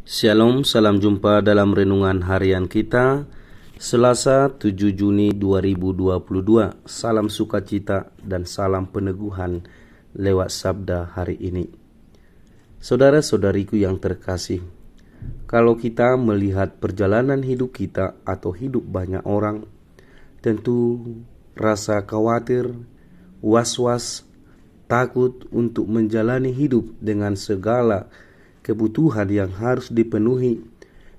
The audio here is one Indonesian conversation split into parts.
Shalom, salam jumpa dalam renungan harian kita Selasa 7 Juni 2022. Salam sukacita dan salam peneguhan lewat sabda hari ini. Saudara-saudariku yang terkasih, kalau kita melihat perjalanan hidup kita atau hidup banyak orang, tentu rasa khawatir, was-was, takut untuk menjalani hidup dengan segala kebutuhan yang harus dipenuhi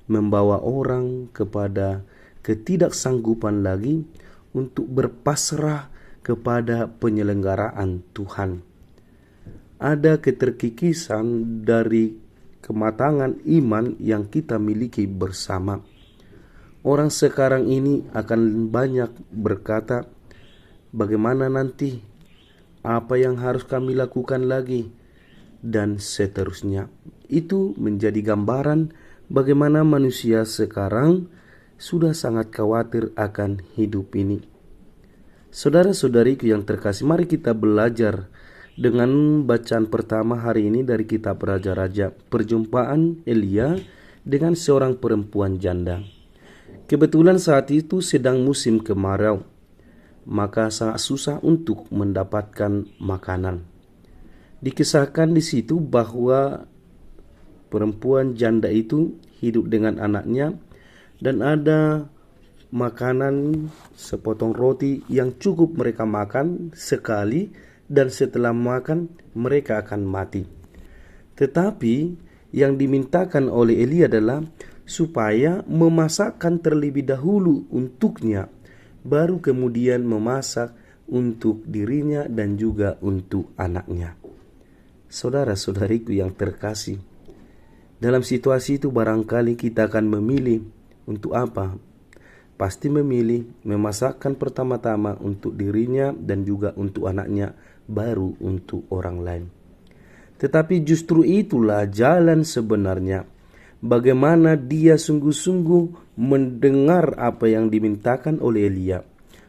membawa orang kepada ketidaksanggupan lagi untuk berpasrah kepada penyelenggaraan Tuhan. Ada keterkikisan dari kematangan iman yang kita miliki bersama. Orang sekarang ini akan banyak berkata, bagaimana nanti? Apa yang harus kami lakukan lagi? Dan seterusnya. Itu menjadi gambaran bagaimana manusia sekarang sudah sangat khawatir akan hidup ini. Saudara-saudariku yang terkasih, mari kita belajar dengan bacaan pertama hari ini dari kitab Raja-Raja, perjumpaan Elia dengan seorang perempuan janda. Kebetulan saat itu sedang musim kemarau, maka sangat susah untuk mendapatkan makanan. Dikisahkan di situ bahwa perempuan janda itu hidup dengan anaknya dan ada makanan sepotong roti yang cukup mereka makan sekali, dan setelah makan mereka akan mati. Tetapi yang dimintakan oleh Elia adalah supaya memasakkan terlebih dahulu untuknya, baru kemudian memasak untuk dirinya dan juga untuk anaknya. Saudara-saudariku yang terkasih, dalam situasi itu barangkali kita akan memilih untuk apa? Pasti memilih memasakkan pertama-tama untuk dirinya dan juga untuk anaknya, baru untuk orang lain. Tetapi justru itulah jalan sebenarnya. Bagaimana dia sungguh-sungguh mendengar apa yang dimintakan oleh Elia,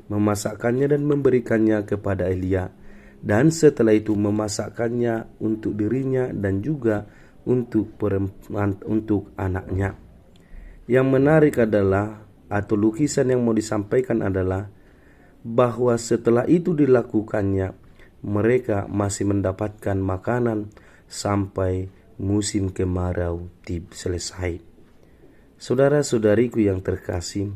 memasakkannya dan memberikannya kepada Elia. Dan setelah itu memasakkannya untuk dirinya dan juga untuk anaknya. Yang menarik adalah, atau lukisan yang mau disampaikan adalah, bahwa setelah itu dilakukannya, mereka masih mendapatkan makanan sampai musim kemarau selesai. Saudara-saudariku yang terkasih,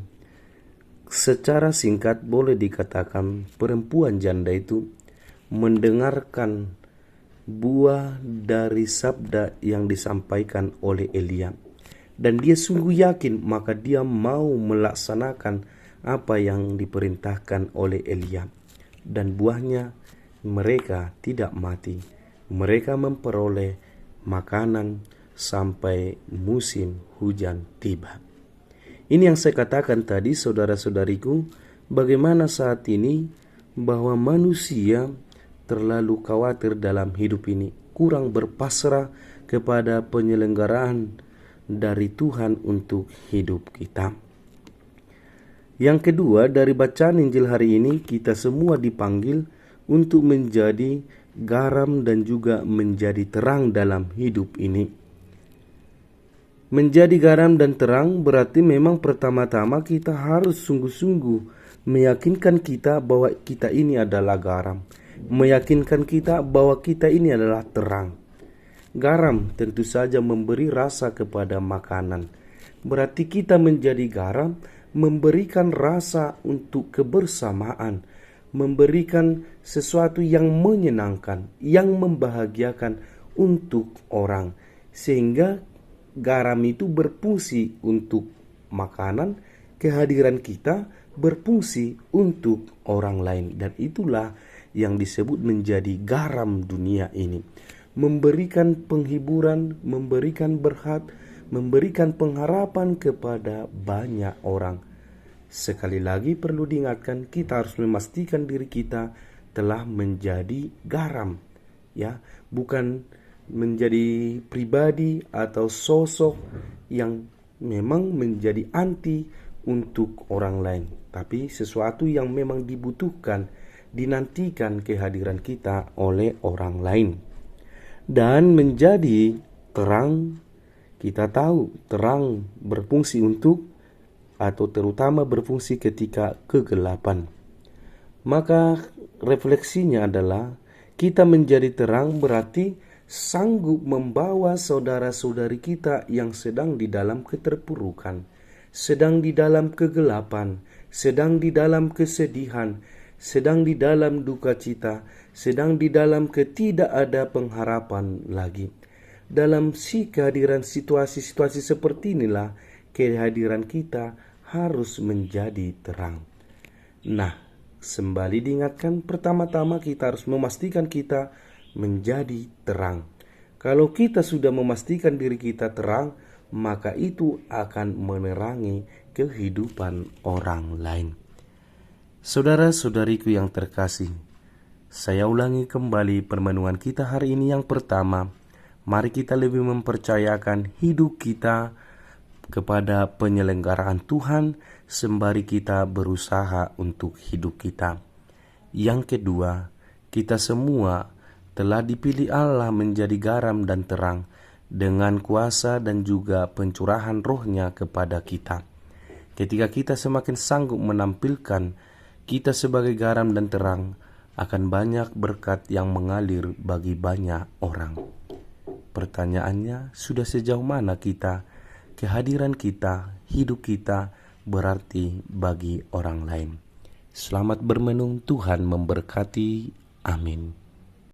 secara singkat boleh dikatakan perempuan janda itu mendengarkan buah dari sabda yang disampaikan oleh Elia, dan dia sungguh yakin, maka dia mau melaksanakan apa yang diperintahkan oleh Elia, dan buahnya mereka tidak mati. Mereka memperoleh makanan sampai musim hujan tiba. Ini yang saya katakan tadi, saudara-saudariku, bagaimana saat ini bahwa manusia terlalu khawatir dalam hidup ini, kurang berpasrah kepada penyelenggaraan dari Tuhan untuk hidup kita. Yang kedua, dari bacaan Injil hari ini, kita semua dipanggil untuk menjadi garam dan juga menjadi terang dalam hidup ini. Menjadi garam dan terang berarti memang pertama-tama kita harus sungguh-sungguh meyakinkan kita bahwa kita ini adalah garam, meyakinkan kita bahwa kita ini adalah terang. Garam tentu saja memberi rasa kepada makanan. Berarti kita menjadi garam, memberikan rasa untuk kebersamaan, memberikan sesuatu yang menyenangkan, yang membahagiakan untuk orang. Sehingga garam itu berfungsi untuk makanan, kehadiran kita berfungsi untuk orang lain. Dan itulah yang disebut menjadi garam dunia ini. Memberikan penghiburan, memberikan berkat, memberikan pengharapan kepada banyak orang. Sekali lagi perlu diingatkan, kita harus memastikan diri kita telah menjadi garam, ya, bukan menjadi pribadi atau sosok yang memang menjadi anti untuk orang lain, tapi sesuatu yang memang dibutuhkan, dinantikan kehadiran kita oleh orang lain. Dan menjadi terang, Kita tahu terang berfungsi untuk atau terutama berfungsi ketika kegelapan. Maka refleksinya adalah kita menjadi terang berarti sanggup membawa saudara-saudari kita yang sedang di dalam keterpurukan, sedang di dalam kegelapan, sedang di dalam kesedihan, sedang di dalam duka cita, sedang di dalam ketidak ada pengharapan lagi. Dalam kehadiran situasi-situasi seperti inilah kehadiran kita harus menjadi terang. Nah, kembali diingatkan, pertama-tama kita harus memastikan kita menjadi terang. Kalau kita sudah memastikan diri kita terang, maka itu akan menerangi kehidupan orang lain. Saudara-saudariku yang terkasih, saya ulangi kembali permenungan kita hari ini. Yang pertama, mari kita lebih mempercayakan hidup kita kepada penyelenggaraan Tuhan sembari kita berusaha untuk hidup kita. Yang kedua, kita semua telah dipilih Allah menjadi garam dan terang dengan kuasa dan juga pencurahan rohnya kepada kita. Ketika kita semakin sanggup menampilkan kita sebagai garam dan terang, akan banyak berkat yang mengalir bagi banyak orang. Pertanyaannya, sudah sejauh mana kehadiran kita, hidup kita berarti bagi orang lain? Selamat bermenung, Tuhan memberkati. Amin.